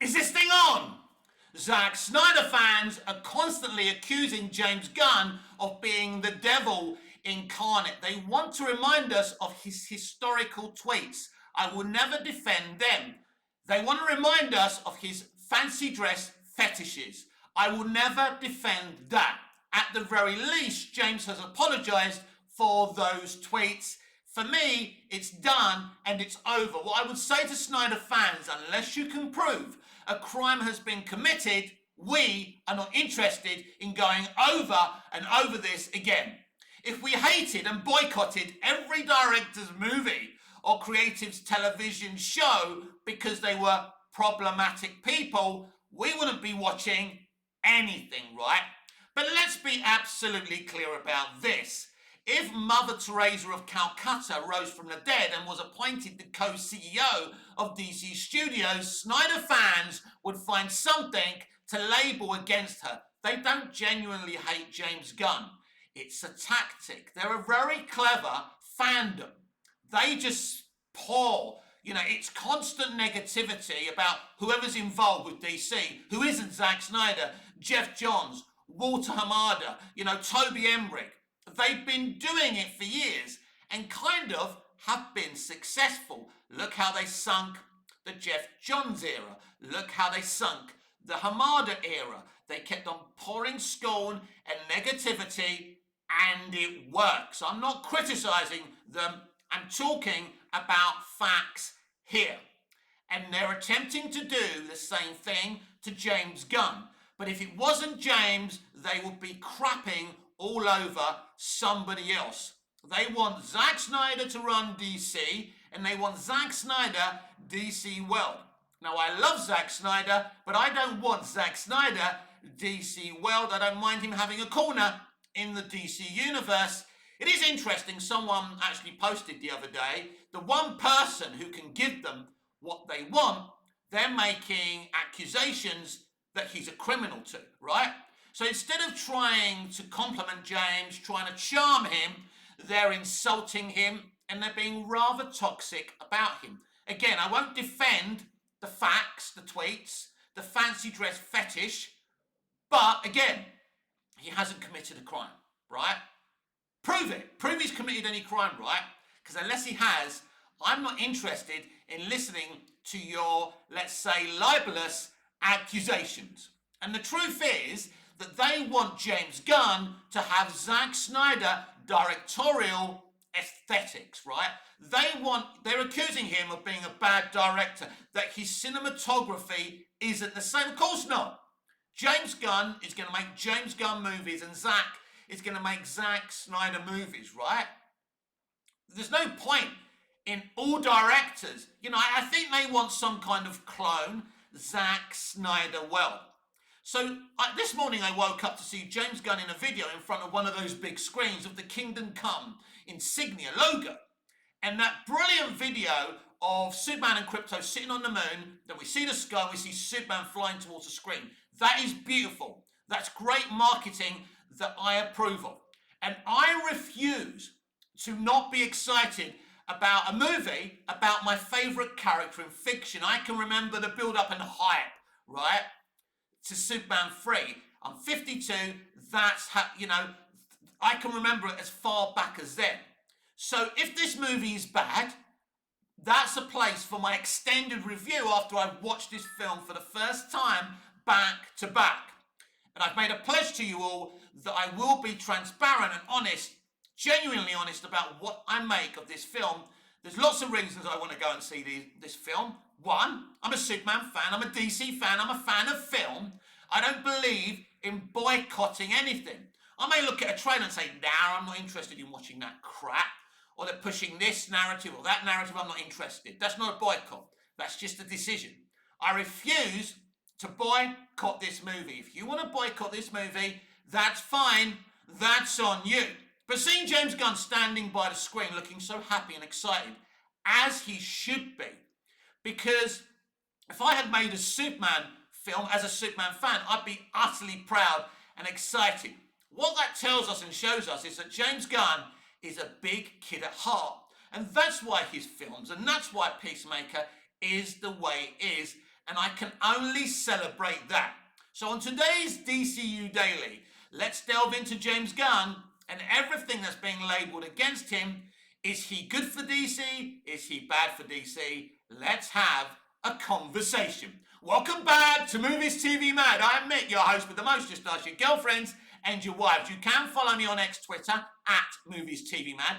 Is this thing on? Zack Snyder fans are constantly accusing James Gunn of being the devil incarnate. They want to remind us of his historical tweets. I will never defend them. They want to remind us of his fancy dress fetishes. I will never defend that. At the very least, James has apologized for those tweets. For me, it's done and it's over. What I would say to Snyder fans, unless you can prove a crime has been committed, we are not interested in going over and over this again. If we hated and boycotted every director's movie or creative's television show because they were problematic people, we wouldn't be watching anything, right? But let's be absolutely clear about this. If Mother Teresa of Calcutta rose from the dead and was appointed the co-CEO of DC Studios, Snyder fans would find something to label against her. They don't genuinely hate James Gunn. It's a tactic. They're a very clever fandom. They just pour, it's constant negativity about whoever's involved with DC, who isn't Zack Snyder, Jeff Johns, Walter Hamada, Toby Emmerich. They've been doing it for years and kind of have been successful. Look how they sunk the Jeff Johns era. Look how they sunk the Hamada era. They kept on pouring scorn and negativity and it works. I'm not criticizing them. I'm talking about facts here. And they're attempting to do the same thing to James Gunn. But if it wasn't James, they would be crapping all over somebody else. They want Zack Snyder to run DC, and they want Zack Snyder DC World. Now, I love Zack Snyder, but I don't want Zack Snyder DC World. I don't mind him having a corner in the DC universe. It is interesting, someone actually posted the other day, the one person who can give them what they want, they're making accusations that he's a criminal too, right? So instead of trying to compliment James, trying to charm him, they're insulting him and they're being rather toxic about him. Again, I won't defend the facts, the tweets, the fancy dress fetish, but again, he hasn't committed a crime, right? Prove it. Prove he's committed any crime, right? Because unless he has, I'm not interested in listening to your, let's say, libelous accusations. And the truth is that they want James Gunn to have Zack Snyder directorial aesthetics, right? They're accusing him of being a bad director, that his cinematography isn't the same. Of course not. James Gunn is going to make James Gunn movies and Zack is going to make Zack Snyder movies, right? There's no point in all directors. I think they want some kind of clone Zack Snyder world. So this morning I woke up to see James Gunn in a video in front of one of those big screens of the Kingdom Come insignia logo. And that brilliant video of Superman and Krypto sitting on the moon, then we see the sky, we see Superman flying towards the screen. That is beautiful. That's great marketing that I approve of. And I refuse to not be excited about a movie about my favourite character in fiction. I can remember the build-up and hype, right, to Superman 3. I'm 52, that's how, I can remember it as far back as then. So if this movie is bad, that's a place for my extended review after I've watched this film for the first time back to back. And I've made a pledge to you all that I will be transparent and honest, genuinely honest about what I make of this film. There's lots of reasons I want to go and see this film. One, I'm a Superman fan, I'm a DC fan, I'm a fan of film. I don't believe in boycotting anything. I may look at a trailer and say, nah, I'm not interested in watching that crap. Or they're pushing this narrative or that narrative, I'm not interested. That's not a boycott. That's just a decision. I refuse to boycott this movie. If you want to boycott this movie, that's fine. That's on you. But seeing James Gunn standing by the screen looking so happy and excited, as he should be, because if I had made a Superman film as a Superman fan, I'd be utterly proud and excited. What that tells us and shows us is that James Gunn is a big kid at heart. And that's why his films, and that's why Peacemaker is the way it is. and I can only celebrate that. So on today's DCU Daily, let's delve into James Gunn and everything that's being labelled against him. Is he good for DC? Is he bad for DC? Let's have a conversation. Welcome back to Movies TV Mad. I'm Mick, your host with the most. Just ask your girlfriends and your wives. You can follow me on X Twitter at Movies TV Mad,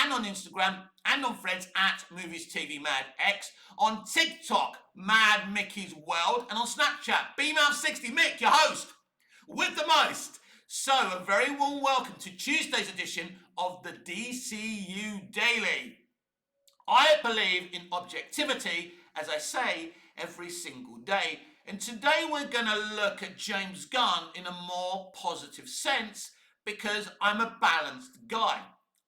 and on Instagram and on Threads at Movies TV Mad X, on TikTok Mad Mickey's World, and on Snapchat BMouth60 Mick, your host with the most. So a very warm welcome to Tuesday's edition of the DCU Daily. I believe in objectivity, as I say, every single day. And today we're going to look at James Gunn in a more positive sense because I'm a balanced guy.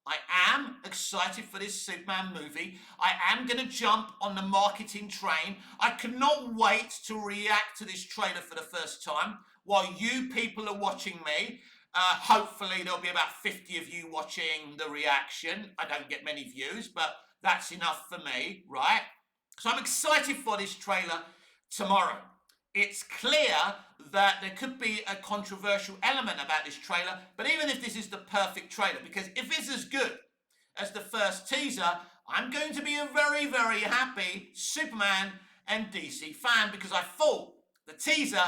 I am excited for this Superman movie. I am going to jump on the marketing train. I cannot wait to react to this trailer for the first time while you people are watching me. Hopefully there'll be about 50 of you watching the reaction. I don't get many views, but that's enough for me, right? So I'm excited for this trailer tomorrow. It's clear that there could be a controversial element about this trailer, but even if this is the perfect trailer, because if it's as good as the first teaser, I'm going to be a very, very happy Superman and DC fan because I thought the teaser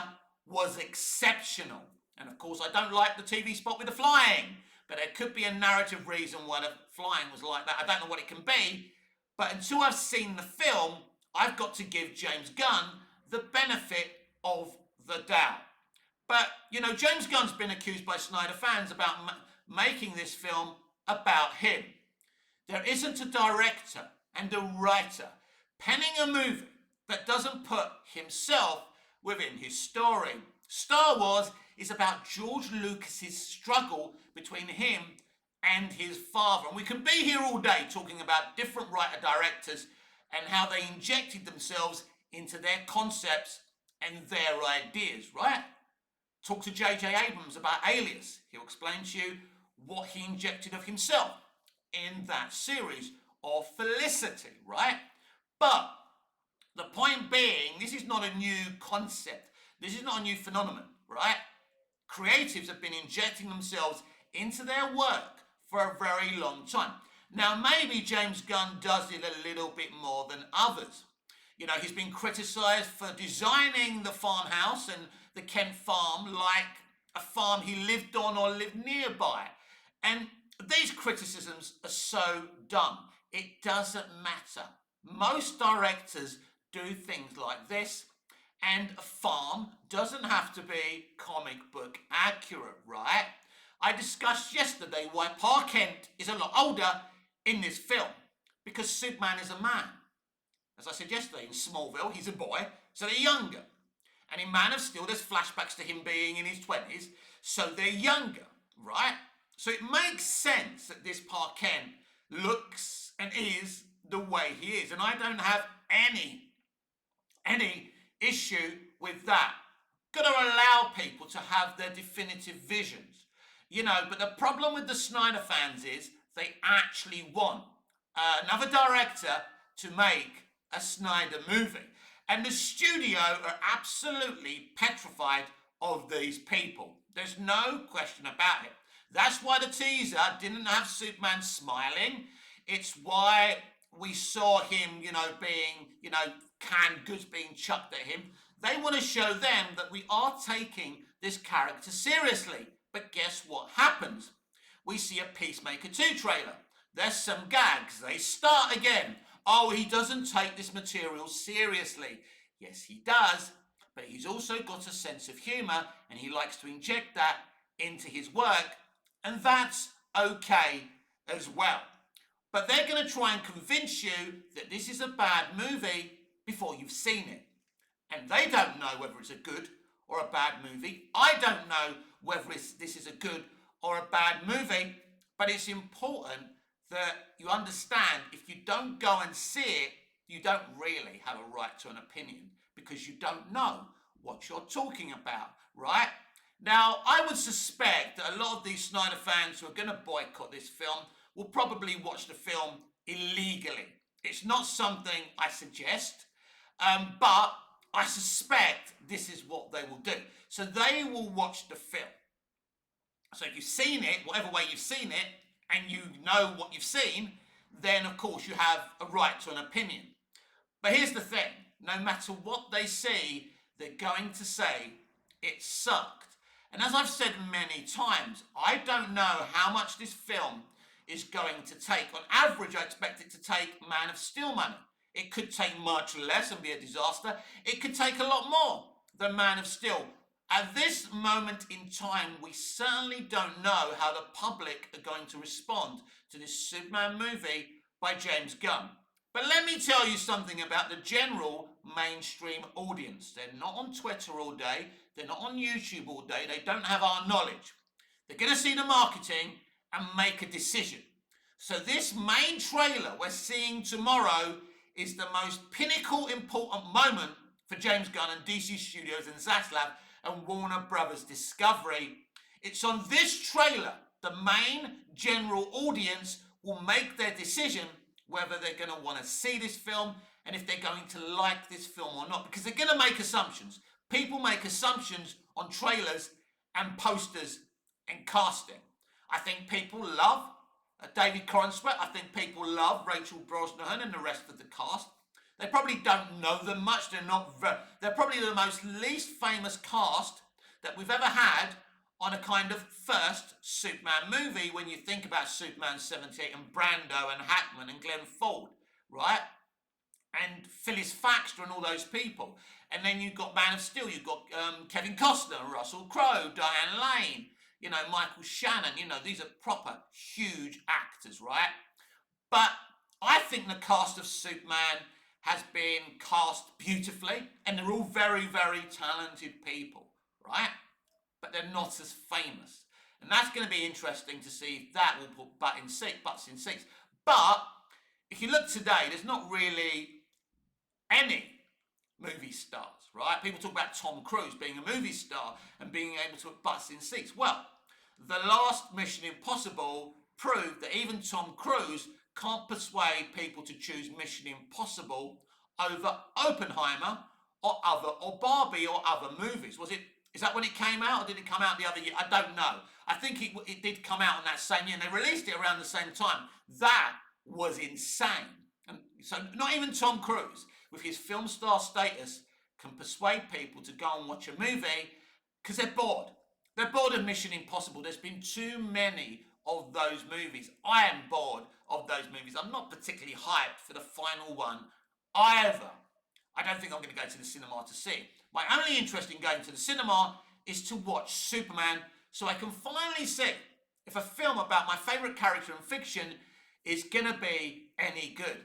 was exceptional. And of course, I don't like the TV spot with the flying, but there could be a narrative reason why the flying was like that. I don't know what it can be, but until I've seen the film, I've got to give James Gunn the benefit of the doubt. But, you know, James Gunn's been accused by Snyder fans about making this film about him. There isn't a director and a writer penning a movie that doesn't put himself within his story. Star Wars is about George Lucas's struggle between him and his father. And we can be here all day talking about different writer-directors and how they injected themselves into their concepts and their ideas, right? Talk to J.J. Abrams about Alias. He'll explain to you what he injected of himself in that series, or Felicity, right? But the point being, this is not a new concept. This is not a new phenomenon, right? Creatives have been injecting themselves into their work for a very long time. Now, maybe James Gunn does it a little bit more than others. You know, he's been criticised for designing the farmhouse and the Kent farm like a farm he lived on or lived nearby. And these criticisms are so dumb. It doesn't matter. Most directors do things like this, and a farm doesn't have to be comic book accurate, right? I discussed yesterday why Pa Kent is a lot older in this film, because Superman is a man. As I said yesterday, in Smallville, he's a boy, so they're younger. And in Man of Steel, there's flashbacks to him being in his 20s, so they're younger, right? So it makes sense that this Pa Kent looks and is the way he is. And I don't have any issue with that. Got to allow people to have their definitive visions. You know, but the problem with the Snyder fans is they actually want another director to make a Snyder movie. And the studio are absolutely petrified of these people. There's no question about it. That's why the teaser didn't have Superman smiling. It's why we saw him, being, canned goods being chucked at him. They want to show them that we are taking this character seriously. But guess what happens? We see a Peacemaker 2 trailer. There's some gags. They start again. Oh, he doesn't take this material seriously. Yes, he does, but he's also got a sense of humour and he likes to inject that into his work, and that's okay as well. But they're going to try and convince you that this is a bad movie before you've seen it. And they don't know whether it's a good or a bad movie. I don't know whether this is a good or a bad movie, but it's important that you understand if you don't go and see it, you don't really have a right to an opinion because you don't know what you're talking about, right? Now, I would suspect that a lot of these Snyder fans who are going to boycott this film will probably watch the film illegally. It's not something I suggest, but I suspect this is what they will do. So they will watch the film. So if you've seen it, whatever way you've seen it, and you know what you've seen, then of course you have a right to an opinion. But here's the thing, no matter what they see, they're going to say it sucked. And as I've said many times, I don't know how much this film is going to take. On average, I expect it to take Man of Steel money. It could take much less and be a disaster. It could take a lot more than Man of Steel. At this moment in time, we certainly don't know how the public are going to respond to this Superman movie by James Gunn. But let me tell you something about the general mainstream audience. They're not on Twitter all day. They're not on YouTube all day. They don't have our knowledge. They're going to see the marketing and make a decision. So this main trailer we're seeing tomorrow is the most pinnacle important moment for James Gunn and DC Studios and Zaslav and Warner Brothers Discovery. It's on this trailer the main general audience will make their decision whether they're going to want to see this film and if they're going to like this film or not, because they're going to make assumptions. People make assumptions on trailers and posters and casting. I think people love David Corenswet. I think people love Rachel Brosnahan and the rest of the cast. They probably don't know them much. They're probably the most least famous cast that we've ever had on a kind of first Superman movie when you think about Superman 78 and Brando and Hackman and Glenn Ford, right? And Phyllis Faxter and all those people. And then you've got Man of Steel, you've got Kevin Costner, Russell Crowe, Diane Lane, Michael Shannon, these are proper huge actors, right? But I think the cast of Superman has been cast beautifully, and they're all very, very talented people, right? But they're not as famous. And that's going to be interesting to see if that will put butts in seats. But if you look today, there's not really any movie stars, right? People talk about Tom Cruise being a movie star and being able to put butts in seats. Well, the last Mission Impossible proved that even Tom Cruise can't persuade people to choose Mission Impossible over Oppenheimer or Barbie or other movies. Is that when it came out, or did it come out the other year? I don't know. I think it did come out in that same year, and they released it around the same time. That was insane. And so not even Tom Cruise, with his film star status, can persuade people to go and watch a movie because they're bored. They're bored of Mission Impossible. There's been too many of those movies. I am bored of those movies. I'm not particularly hyped for the final one either. I don't think I'm going to go to the cinema to see it. My only interest in going to the cinema is to watch Superman so I can finally see if a film about my favourite character in fiction is going to be any good.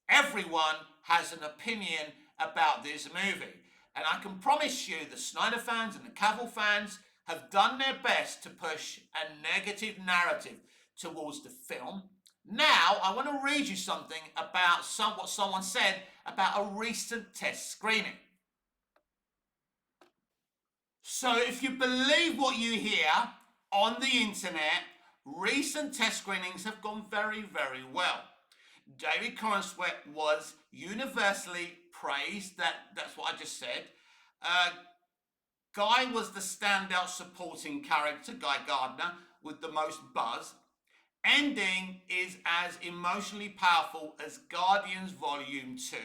Everyone has an opinion about this movie. And I can promise you the Snyder fans and the Cavill fans have done their best to push a negative narrative towards the film. Now, I want to read you something about what someone said about a recent test screening. So if you believe what you hear on the internet, recent test screenings have gone very, very well. David Corenswet was universally praised. That's what I just said. Guy was the standout supporting character, Guy Gardner, with the most buzz. Ending is as emotionally powerful as Guardians Volume 2.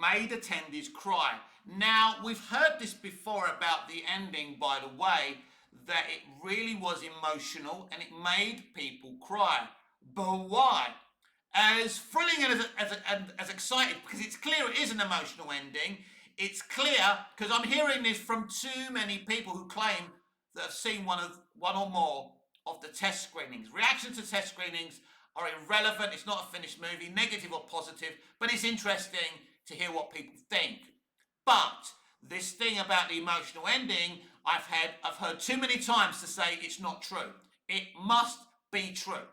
Made attendees cry. Now, we've heard this before about the ending, by the way, that it really was emotional and it made people cry. But why? As thrilling and as excited, because it's clear it is an emotional ending. It's clear, because I'm hearing this from too many people who claim that have seen one or more of the test screenings. Reactions to test screenings are irrelevant. It's not a finished movie, negative or positive, but it's interesting to hear what people think. But this thing about the emotional ending, I've heard too many times to say it's not true. It must be true.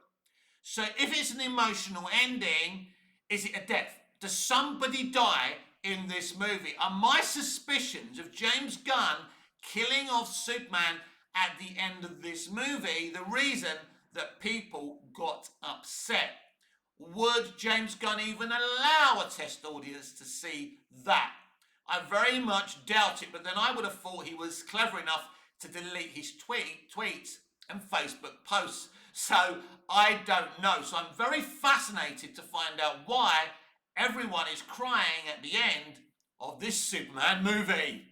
So if it's an emotional ending, is it a death? Does somebody die in this movie? Are my suspicions of James Gunn killing off Superman at the end of this movie the reason that people got upset? Would James Gunn even allow a test audience to see that? I very much doubt it, but then I would have thought he was clever enough to delete his tweets and Facebook posts. So I don't know. So I'm very fascinated to find out why everyone is crying at the end of this Superman movie.